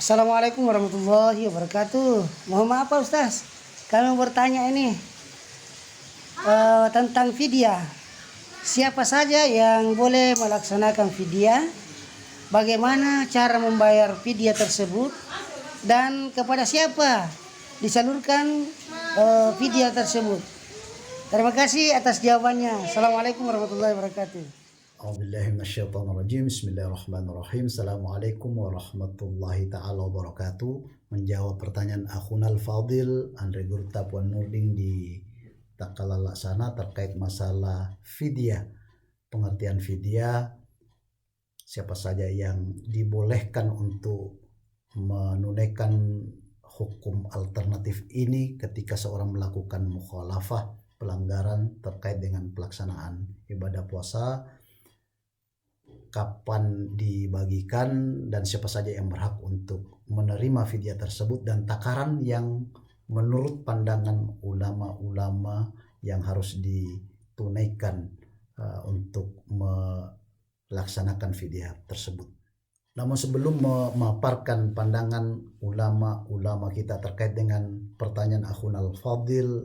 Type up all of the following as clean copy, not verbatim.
Assalamualaikum warahmatullahi wabarakatuh. Mohon maaf Pak Ustaz, kami mau bertanya ini tentang fidyah. Siapa saja yang boleh melaksanakan fidyah? Bagaimana cara membayar fidyah tersebut? Dan kepada siapa disalurkan fidyah tersebut? Terima kasih atas jawabannya. Assalamualaikum warahmatullahi wabarakatuh. A'udzubillahi minasyaitonirrajim. Bismillahirrahmanirrahim. Assalamualaikum warahmatullahi taala wabarakatuh. Menjawab pertanyaan akhunal Fadil Andre Guru Tapuan Nurdin di Takala Laksana terkait masalah fidyah. Pengertian fidyah, siapa saja yang dibolehkan untuk menunaikan hukum alternatif ini ketika seorang melakukan mukhalafah, pelanggaran terkait dengan pelaksanaan ibadah puasa, kapan dibagikan, dan siapa saja yang berhak untuk menerima fidyah tersebut, dan takaran yang menurut pandangan ulama-ulama yang harus ditunaikan untuk melaksanakan fidyah tersebut. Namun sebelum memaparkan pandangan ulama-ulama kita terkait dengan pertanyaan akhunal Fadil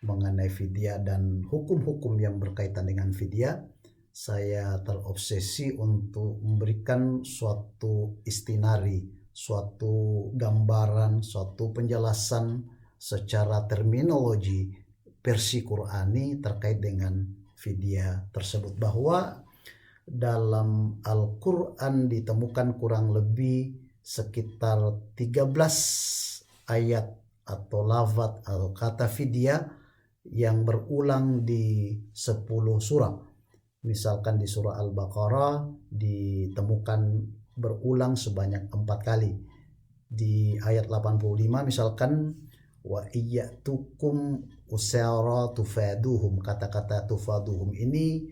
mengenai fidyah dan hukum-hukum yang berkaitan dengan fidyah, saya terobsesi untuk memberikan suatu istinari, suatu gambaran, suatu penjelasan secara terminologi versi Qur'ani terkait dengan fidyah tersebut, bahwa dalam Al-Quran ditemukan kurang lebih sekitar 13 ayat atau lafaz atau kata fidyah yang berulang di 10 surah. Misalkan di surah Al-Baqarah ditemukan berulang sebanyak 4 kali. Di ayat 85 misalkan wa iyyatukum usara tufaduhum, kata-kata tufaduhum ini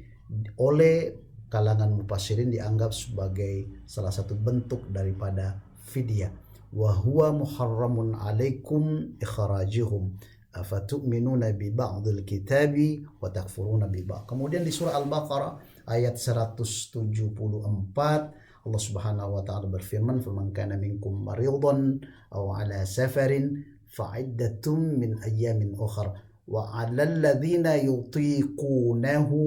oleh kalangan mufassirin dianggap sebagai salah satu bentuk daripada fidyah. Wa huwa muharramun alaikum ikhrajuhum afatu'minuna bi ba'dil kitabi wa takfuruna bi ba'd. Kemudian di surah Al-Baqarah ayat 174 Allah Subhanahu wa taala berfirman, "Faman kana minkum maridan aw ala safarin fa'iddatum min ayyamin ukhra wa 'alal ladzina yutiqunahu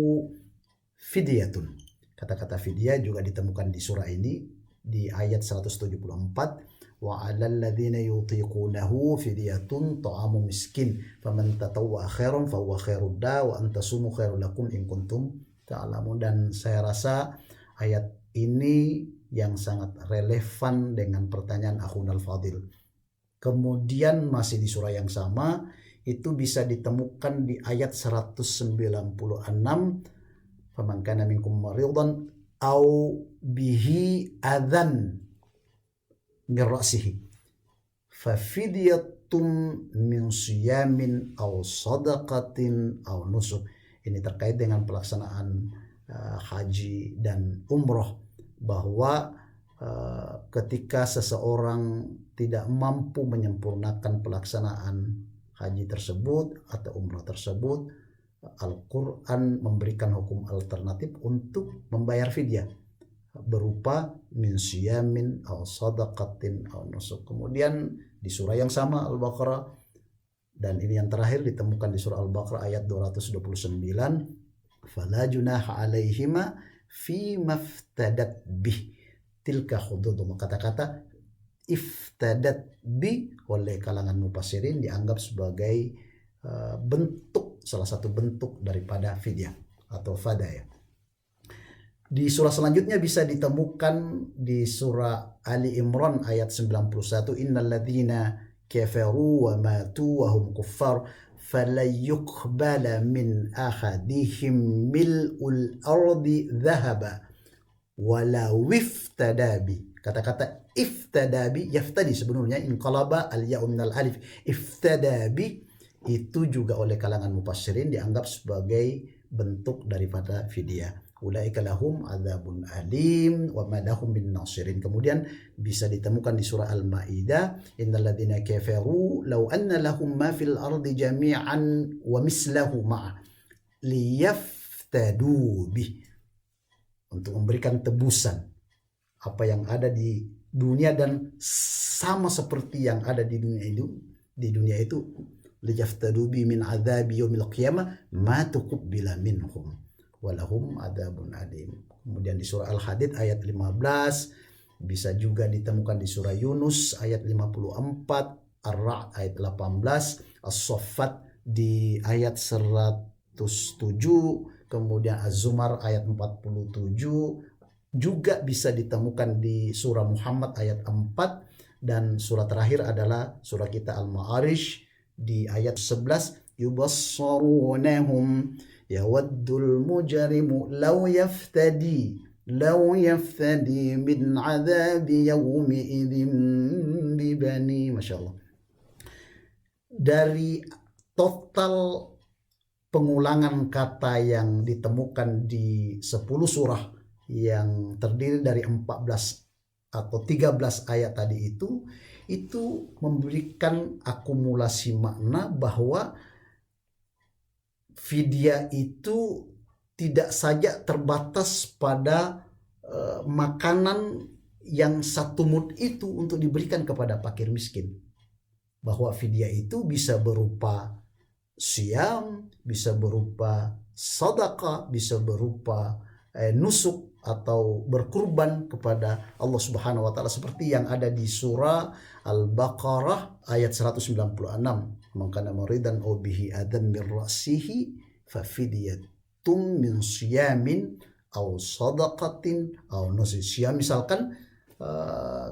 fidyatun." Kata-kata fidyah juga ditemukan di surah ini di ayat 174. Wa 'alal ladzina yutiqunahu fidyatun ta'amu miskin faman tatawwa khairan fa huwa khairud da wa antasumu khairul lakum in kuntum ta'lamun. Dan saya rasa ayat ini yang sangat relevan dengan pertanyaan akhunal Fadil. Kemudian masih di surah yang sama itu bisa ditemukan di ayat 196, faman kana minkum maridan au bihi adzan min ra'sihi fafidyatun min siyamin aw sadaqatin aw nusuk. Ini terkait dengan pelaksanaan haji dan umroh, bahwa ketika seseorang tidak mampu menyempurnakan pelaksanaan haji tersebut atau umroh tersebut, Al-Quran memberikan hukum alternatif untuk membayar fidyah berupa min siyamin aw sadaqatin aw nusuk. Kemudian di surah yang sama Al-Baqarah, dan ini yang terakhir ditemukan di surah Al-Baqarah ayat 229, fala junaha alaihima fi maftadat bih tilka hududullah. Kata-kata iftadat bi oleh kalangan mufassirin dianggap sebagai bentuk, salah satu bentuk daripada fidyah atau fadaya. Di surah selanjutnya bisa ditemukan di surah Ali Imran ayat 91, innal ladzina kafaru wa matu wa hum kuffar falan yuqbala min ahadihim mil'ul ardi dhahaba wala wiftadabi. Kata-kata iftadabi, yaftadi sebenarnya inqalaba al-ya'u minal alif. Iftadabi itu juga oleh kalangan mufassirin dianggap sebagai bentuk daripada fidyah. Ulaika lahum adzabun alim wa ma lahum min nasirin. Kemudian bisa ditemukan di surah Al-Maidah, innal ladzina kafaru law anna lahum ma fil ardi jami'an wa mislahu ma'a liyaftadu bih, untuk memberikan tebusan apa yang ada di dunia dan sama seperti yang ada di dunia itu liyaftadu bi min adzabi yaumil qiyamah ma tuqbila minhum walahum adzabun alim. Kemudian di surah Al-Hadid ayat 15, bisa juga ditemukan di surah Yunus ayat 54, Ar-Ra'd ayat 18, As-Saffat di ayat 107, kemudian Az-Zumar ayat 47, juga bisa ditemukan di surah Muhammad ayat 4, dan surah terakhir adalah surah kita Al-Ma'arij di ayat 11, yubassarunahum yawaddul mujrimu law yaftadi min adzabi yaumi idzin bibani. Masya Allah. Dari total pengulangan kata yang ditemukan di 10 surah yang terdiri dari 14 atau 13 ayat tadi itu memberikan akumulasi makna bahwa fidyah itu tidak saja terbatas pada makanan yang satu mud itu untuk diberikan kepada fakir miskin, bahwa fidyah itu bisa berupa siam, bisa berupa sedekah, bisa berupa nusuk atau berkurban kepada Allah Subhanahu wa taala, seperti yang ada di surah Al-Baqarah ayat 196. Man kana muridan aw bihi adam min ra'sihi fa fidyatun min siyamin aw sadaqatin aw nusuk. Siam misalkan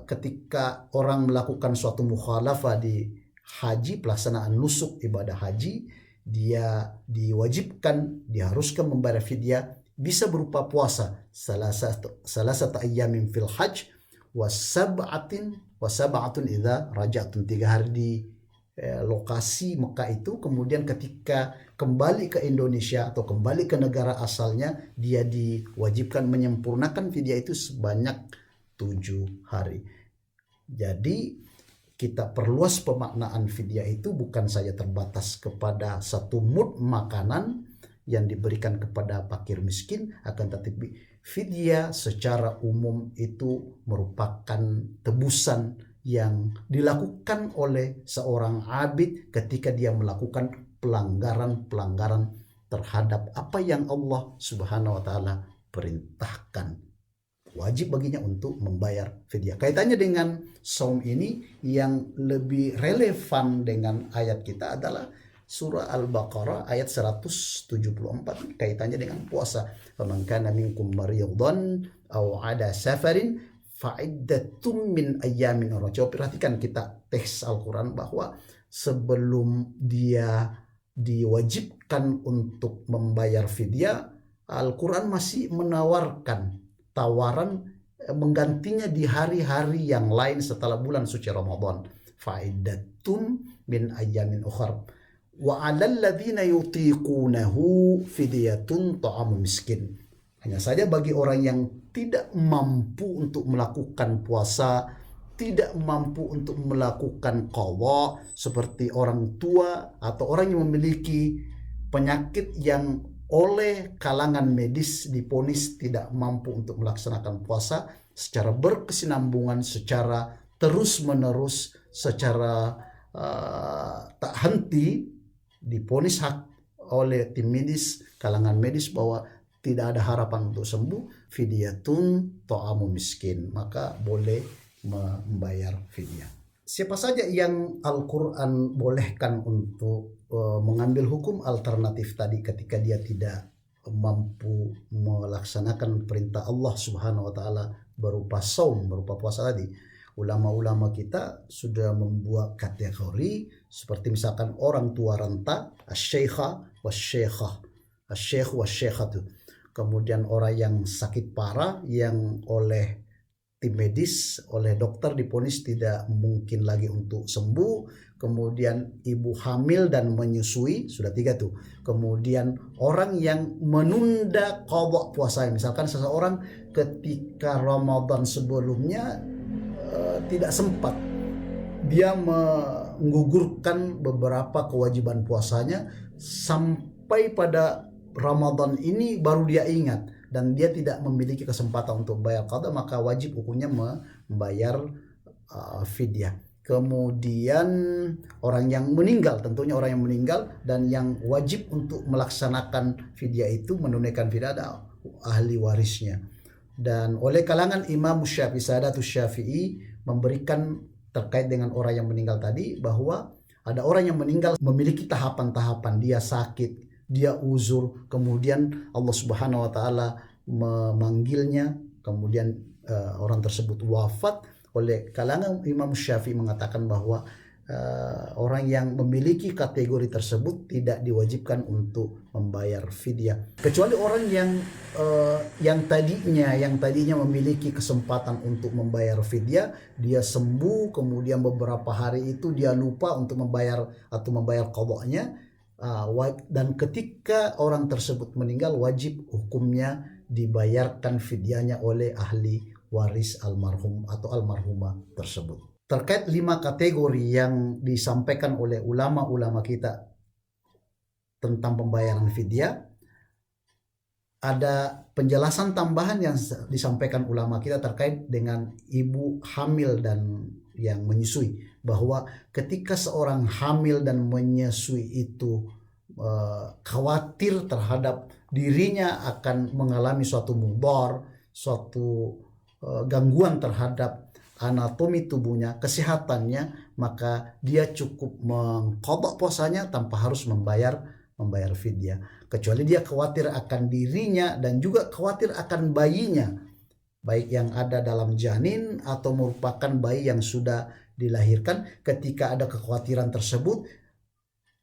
ketika orang melakukan suatu mukhalafah di haji, pelaksanaan nusuk ibadah haji, dia diwajibkan, diharuskan membayar fidyah, bisa berupa puasa salasata ayyamin fil hajj wa sab'atun idza raja'tum, 3 hari di lokasi Mekah itu, kemudian ketika kembali ke Indonesia atau kembali ke negara asalnya, dia diwajibkan menyempurnakan fidyah itu sebanyak 7 hari. Jadi kita perluas pemaknaan fidyah itu bukan saja terbatas kepada satu mud makanan yang diberikan kepada fakir miskin, akan tetapi fidyah secara umum itu merupakan tebusan yang dilakukan oleh seorang abid ketika dia melakukan pelanggaran-pelanggaran terhadap apa yang Allah Subhanahu wa taala perintahkan. Wajib baginya untuk membayar fidyah. Kaitannya dengan saum ini yang lebih relevan dengan ayat kita adalah surah Al-Baqarah ayat 174, kaitannya dengan puasa. Faman kana minkum maridan aw ada safarin fa'iddatum min ayyamin ukhra. Coba perhatikan kita teks Al-Qur'an bahwa sebelum dia diwajibkan untuk membayar fidyah, Al-Qur'an masih menawarkan tawaran menggantinya di hari-hari yang lain setelah bulan suci Ramadan. Fa'iddatum min ayyamin ukhra. Wa 'alal ladzina yutiqunahu fidyatun ta'amu miskin. Hanya saja bagi orang yang tidak mampu untuk melakukan puasa, tidak mampu untuk melakukan qadha, seperti orang tua atau orang yang memiliki penyakit yang oleh kalangan medis diponis tidak mampu untuk melaksanakan puasa secara berkesinambungan, secara terus-menerus, secara tak henti, diponis hak oleh tim medis, kalangan medis, bahwa tidak ada harapan untuk sembuh, fidyatun ta'amu miskin, maka boleh membayar fidyah. Siapa saja yang Al-Quran bolehkan untuk mengambil hukum alternatif tadi ketika dia tidak mampu melaksanakan perintah Allah Subhanahu wa taala berupa saum, berupa puasa tadi, ulama-ulama kita sudah membuat kategori seperti misalkan orang tua renta, asy-syaikha wasy-syaikhah, asy-syaikh wasy-syaikhatu. Kemudian orang yang sakit parah yang oleh tim medis, oleh dokter diponis tidak mungkin lagi untuk sembuh. Kemudian ibu hamil dan menyusui, sudah 3 tuh. Kemudian orang yang menunda qadha puasa, misalkan seseorang ketika Ramadan sebelumnya tidak sempat, dia menggugurkan beberapa kewajiban puasanya sampai pada Ramadan ini baru dia ingat dan dia tidak memiliki kesempatan untuk bayar qadha, maka wajib hukumnya membayar fidyah. Kemudian orang yang meninggal, tentunya orang yang meninggal dan yang wajib untuk melaksanakan fidyah itu menunaikan fidyah ada ahli warisnya. Dan oleh kalangan Imam Syafi'i, Sadatus Syafi'i memberikan terkait dengan orang yang meninggal tadi, bahwa ada orang yang meninggal memiliki tahapan-tahapan, dia sakit, dia uzur, kemudian Allah Subhanahu wa taala memanggilnya, kemudian orang tersebut wafat. Oleh kalangan Imam Syafi'i mengatakan bahwa orang yang memiliki kategori tersebut tidak diwajibkan untuk membayar fidyah, kecuali orang yang tadinya memiliki kesempatan untuk membayar fidyah, dia sembuh, kemudian beberapa hari itu dia lupa untuk membayar atau membayar qadanya, dan ketika orang tersebut meninggal wajib hukumnya dibayarkan fidyahnya oleh ahli waris almarhum atau almarhumah tersebut. Terkait 5 kategori yang disampaikan oleh ulama-ulama kita tentang pembayaran fidyah, ada penjelasan tambahan yang disampaikan ulama kita terkait dengan ibu hamil dan yang menyusui, bahwa ketika seorang hamil dan menyusui itu khawatir terhadap dirinya akan mengalami suatu mudhar, suatu gangguan terhadap anatomi tubuhnya, kesehatannya, maka dia cukup mengqadha puasanya tanpa harus membayar fidyah, kecuali dia khawatir akan dirinya dan juga khawatir akan bayinya, baik yang ada dalam janin atau merupakan bayi yang sudah dilahirkan. Ketika ada kekhawatiran tersebut,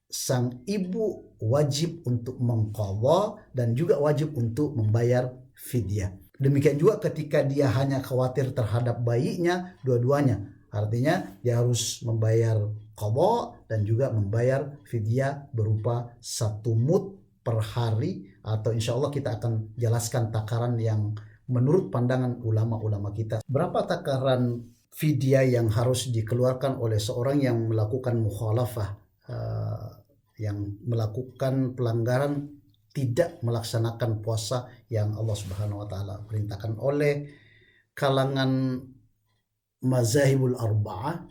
sang ibu wajib untuk mengqadha dan juga wajib untuk membayar fidyah. Demikian juga ketika dia hanya khawatir terhadap bayinya, dua-duanya. Artinya dia harus membayar qadha dan juga membayar fidyah berupa 1 mud per hari, atau insya Allah kita akan jelaskan takaran yang menurut pandangan ulama-ulama kita. Berapa takaran fidyah yang harus dikeluarkan oleh seorang yang melakukan mukhalafah, yang melakukan pelanggaran, tidak melaksanakan puasa yang Allah Subhanahu wa taala perintahkan? Oleh kalangan mazahibul arba'ah,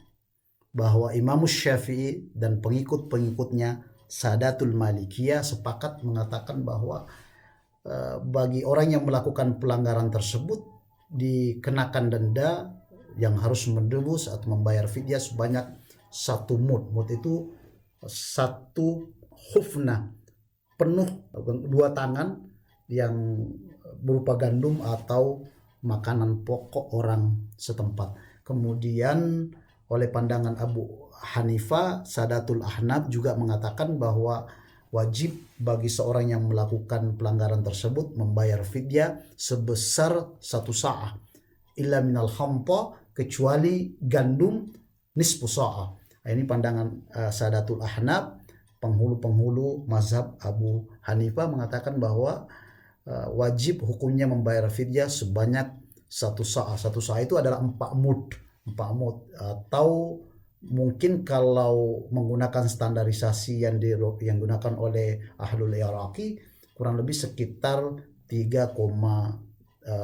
bahwa Imam Syafi'i dan pengikut-pengikutnya Sadatul Malikiyah sepakat mengatakan bahwa bagi orang yang melakukan pelanggaran tersebut dikenakan denda yang harus menebus atau membayar fidyah sebanyak 1 mud. Mud itu 1 hufna penuh, 2 tangan yang berupa gandum atau makanan pokok orang setempat. Kemudian oleh pandangan Abu Hanifah, Sadatul Ahnaf juga mengatakan bahwa wajib bagi seorang yang melakukan pelanggaran tersebut membayar fidyah sebesar 1 sa'ah, illa minal hamta, kecuali gandum nisfu sa'ah. Ini pandangan Sadatul Ahnaf. Penghulu-penghulu mazhab Abu Hanifah mengatakan bahwa wajib hukumnya membayar fidyah sebanyak 1 sa'ah. 1 sa'ah itu adalah 4 mud, atau mungkin kalau menggunakan standarisasi yang digunakan oleh Ahlul Iraqi, kurang lebih sekitar 3,8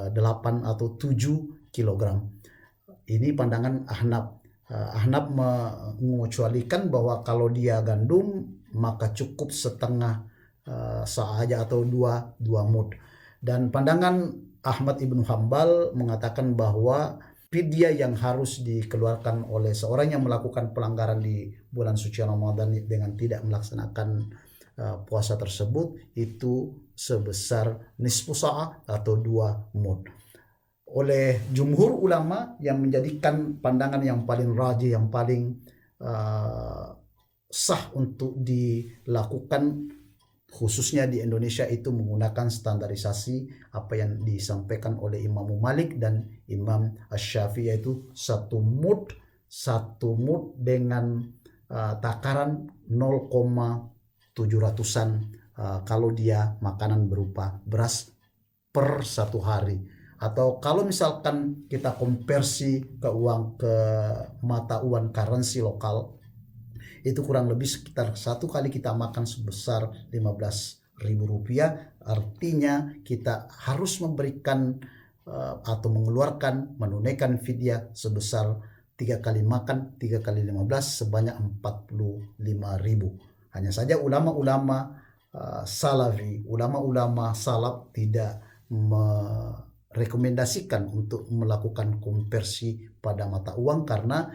atau 7 kilogram. Ini pandangan Ahnaf. Ahnaf mengecualikan bahwa kalau dia gandum maka cukup setengah sa'ah aja atau 2 mud. Dan pandangan Ahmad ibnu Hambal mengatakan bahwa fidyah yang harus dikeluarkan oleh seorang yang melakukan pelanggaran di bulan suci Ramadan dengan tidak melaksanakan puasa tersebut itu sebesar nisfu sa'ah atau 2 mud. Oleh jumhur ulama yang menjadikan pandangan yang paling rajih, yang paling sah untuk dilakukan khususnya di Indonesia itu menggunakan standarisasi apa yang disampaikan oleh Imam Malik dan Imam Asy-Syafi'i, yaitu 1 mud dengan takaran 0,700-an kalau dia makanan berupa beras per 1 hari. Atau kalau misalkan kita konversi ke mata uang currency lokal, itu kurang lebih sekitar 1 kali kita makan sebesar Rp15.000. Artinya kita harus memberikan atau menunaikan fidyah sebesar 3 kali makan 3 kali 15 sebanyak 45.000. Hanya saja ulama-ulama salafi, ulama-ulama salaf tidak merekomendasikan untuk melakukan konversi pada mata uang karena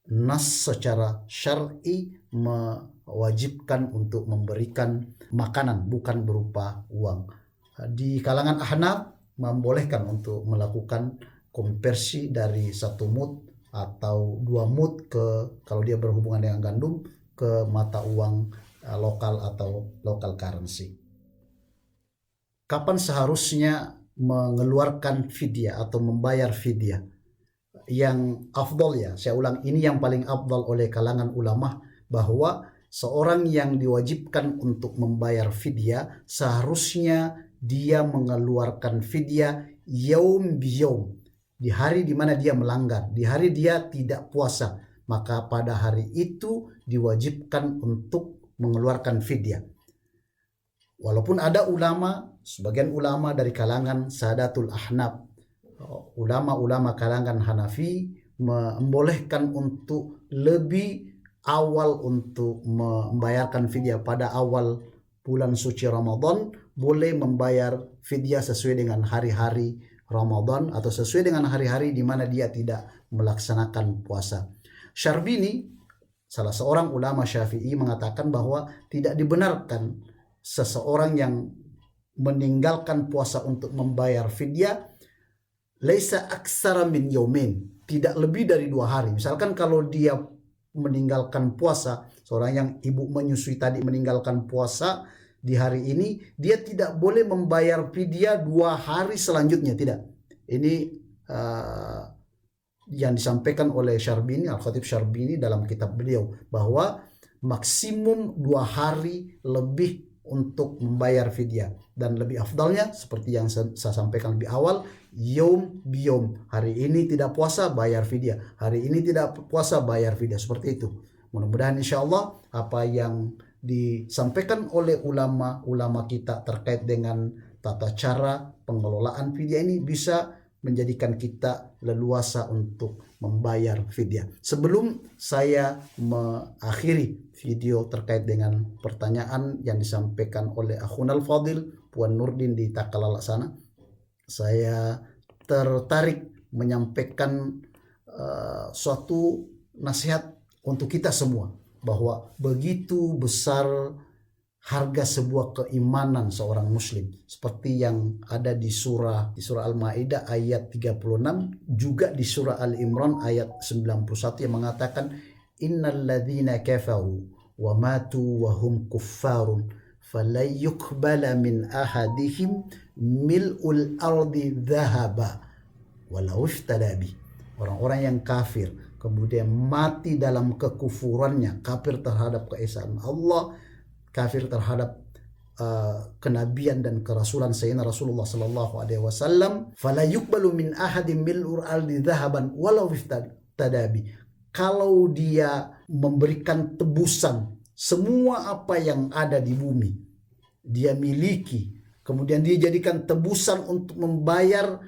nas secara syar'i mewajibkan untuk memberikan makanan bukan berupa uang. Di kalangan Ahnaf membolehkan untuk melakukan konversi dari 1 mud atau 2 mud kalau dia berhubungan dengan gandum ke mata uang lokal atau local currency. Kapan seharusnya mengeluarkan fidyah atau membayar fidyah? Yang afdal, ya saya ulang, ini yang paling afdal oleh kalangan ulama, bahwa seorang yang diwajibkan untuk membayar fidyah seharusnya dia mengeluarkan fidyah yaum biyaum, di hari di mana dia melanggar, di hari dia tidak puasa, maka pada hari itu diwajibkan untuk mengeluarkan fidyah. Walaupun ada ulama, sebagian ulama dari kalangan Sadatul Ahnaf, ulama-ulama kalangan Hanafi membolehkan untuk lebih awal untuk membayarkan fidyah pada awal bulan suci Ramadan, boleh membayar fidyah sesuai dengan hari-hari Ramadan atau sesuai dengan hari-hari di mana dia tidak melaksanakan puasa. Syarbini, salah seorang ulama Syafi'i, mengatakan bahwa tidak dibenarkan seseorang yang meninggalkan puasa untuk membayar fidyah laisa aksara min yaumin, tidak lebih dari 2 hari. Misalkan kalau dia meninggalkan puasa, seorang yang ibu menyusui tadi meninggalkan puasa di hari ini, dia tidak boleh membayar fidyah 2 hari selanjutnya, tidak. Ini yang disampaikan oleh Syarbini, Al-Khatib Syarbini dalam kitab beliau, bahwa maksimum 2 hari lebih untuk membayar fidyah, dan lebih afdalnya seperti yang saya sampaikan lebih awal, yaum biyom, hari ini tidak puasa bayar fidyah, hari ini tidak puasa bayar fidyah, seperti itu. Mudah-mudahan insya Allah apa yang disampaikan oleh ulama-ulama kita terkait dengan tata cara pengelolaan fidyah ini bisa menjadikan kita leluasa untuk membayar fidyah. Sebelum saya mengakhiri video terkait dengan pertanyaan yang disampaikan oleh Akhunal Fadil Puan Nurdin di Takalala sana, saya tertarik menyampaikan suatu nasihat untuk kita semua, bahwa begitu besar harga sebuah keimanan seorang muslim, seperti yang ada di surah Al-Maidah ayat 36, juga di surah Al-Imran ayat 91 yang mengatakan innalladzina kafaru wa matu wa hum kuffarun falan yuqbala min ahadihim mil'ul ardi dhahaba walau iftada bi. Orang-orang yang kafir kemudian mati dalam kekufurannya, kafir terhadap keesaan Allah, kafir terhadap kenabian dan kerasulan Sayyidina Rasulullah sallallahu alaihi wasallam, fala yuqbalu min ahadin mil'ul ardi dhahaban walau iftadabi. Kalau dia memberikan tebusan semua apa yang ada di bumi dia miliki, kemudian dia jadikan tebusan untuk membayar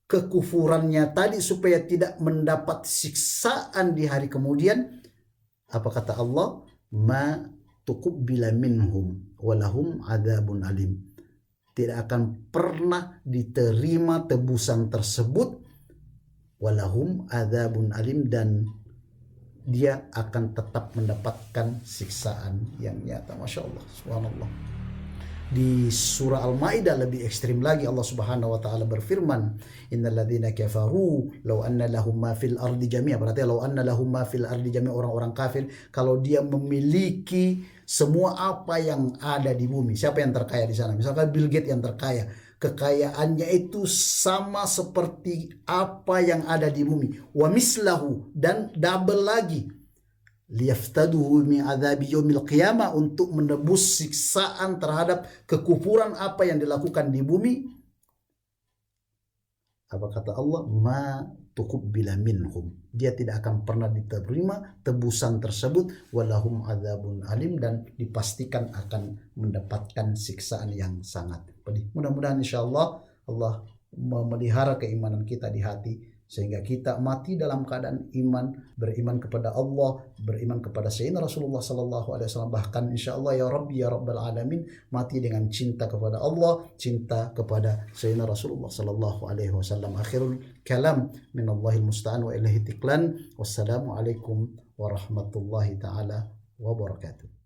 kekufurannya tadi supaya tidak mendapat siksaan di hari kemudian, apa kata Allah? Ma tuqbila minhum walahum adzabun alim. Tidak akan pernah diterima tebusan tersebut, walahum adzabun alim, dan dia akan tetap mendapatkan siksaan yang nyata. Masya Allah, subhanallah. Di surah Al-Maidah lebih ekstrim lagi, Allah Subhanahu wa taala berfirman, innalladzina kafaru law anna lahum ma fil ardi jami'a. Berarti law anna lahum ma fil ardi jami'a, orang-orang kafir kalau dia memiliki semua apa yang ada di bumi. Siapa yang terkaya di sana? Misalkan Bill Gates yang terkaya, kekayaannya itu sama seperti apa yang ada di bumi, wa mislahu, dan double lagi, liyaftaduhu min adzabi yaumil qiyamah, untuk menebus siksaan terhadap kekufuran apa yang dilakukan di bumi. Apa kata Allah? Ma tuqbila minhum, dia tidak akan pernah diterima tebusan tersebut, walahum adzabun alim, dan dipastikan akan mendapatkan siksaan yang sangat pedih. Mudah-mudahan insyaallah Allah memelihara keimanan kita di hati, sehingga kita mati dalam keadaan iman, beriman kepada Allah, beriman kepada Sayyidina Rasulullah sallallahu alaihi wasallam, bahkan insyaallah ya Rabbi ya Rabbal alamin mati dengan cinta kepada Allah, cinta kepada Sayyidina Rasulullah sallallahu alaihi wasallam. Akhirul kalam minallahil musta'an wa ilaihi tiklan. Wassalamu alaikum warahmatullahi taala wabarakatuh.